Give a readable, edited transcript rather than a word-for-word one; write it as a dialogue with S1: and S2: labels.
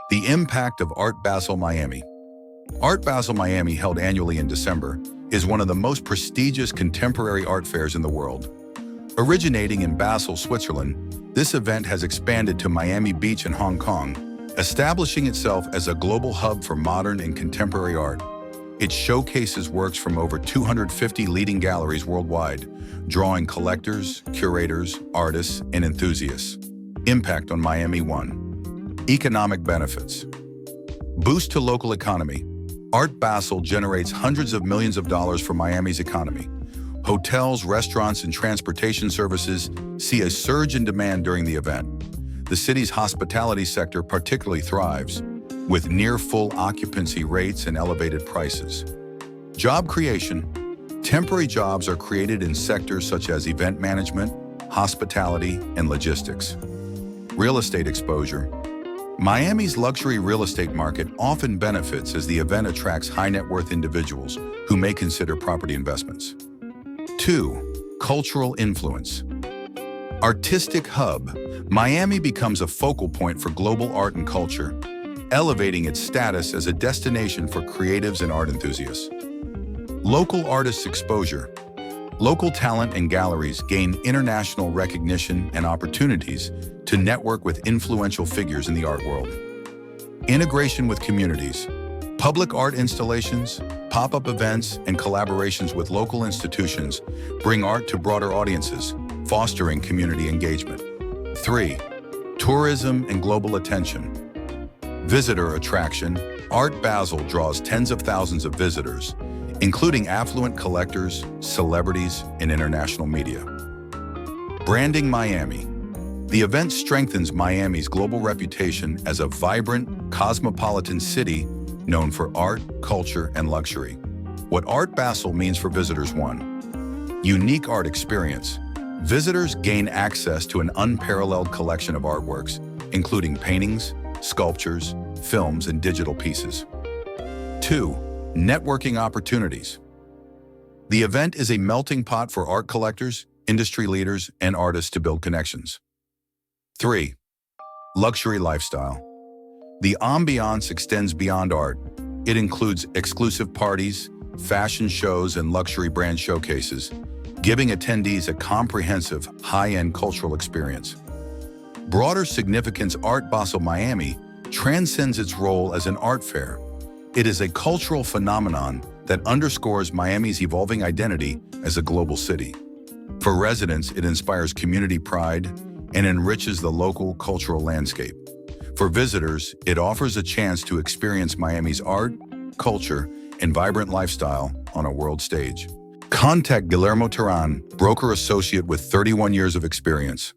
S1: The impact of Art Basel Miami. Art Basel Miami, held annually in December, is one of the most prestigious contemporary art fairs in the world. Originating in Basel, Switzerland, this event has expanded to Miami Beach and Hong Kong, establishing itself as a global hub for modern and contemporary art. It showcases works from over 250 leading galleries worldwide, drawing collectors, curators, artists, and enthusiasts. Impact on Miami. 1. Economic benefits. Boost to local economy. Art Basel generates hundreds of millions of dollars for Miami's economy. Hotels, restaurants, and transportation services see a surge in demand during the event. The city's hospitality sector particularly thrives, with near-full occupancy rates and elevated prices. Job creation. Temporary jobs are created in sectors such as event management, hospitality, and logistics. Real estate exposure. Miami's luxury real estate market often benefits as the event attracts high-net-worth individuals who may consider property investments. 2. Cultural influence. Artistic hub. Miami becomes a focal point for global art and culture, elevating its status as a destination for creatives and art enthusiasts. Local artists' exposure. Local talent and galleries gain international recognition and opportunities to network with influential figures in the art world. Integration with communities. Public art installations, pop-up events, and collaborations with local institutions bring art to broader audiences, fostering community engagement. 3. Tourism and global attention. Visitor attraction. Art Basel draws tens of thousands of visitors, including affluent collectors, celebrities, and international media. Branding Miami. The event strengthens Miami's global reputation as a vibrant, cosmopolitan city known for art, culture, and luxury. What Art Basel means for visitors. 1. Unique art experience. Visitors gain access to an unparalleled collection of artworks, including paintings, sculptures, films, and digital pieces. 2. Networking opportunities. The event is a melting pot for art collectors, industry leaders, and artists to build connections. 3. Luxury lifestyle. The ambiance extends beyond art. It includes exclusive parties, fashion shows, and luxury brand showcases, giving attendees a comprehensive, high-end cultural experience. Broader significance. Art Basel Miami transcends its role as an art fair. It is a cultural phenomenon that underscores Miami's evolving identity as a global city. For residents, it inspires community pride and enriches the local cultural landscape. For visitors, it offers a chance to experience Miami's art, culture, and vibrant lifestyle on a world stage. Contact Guillermo Teran, broker associate with 31 years of experience.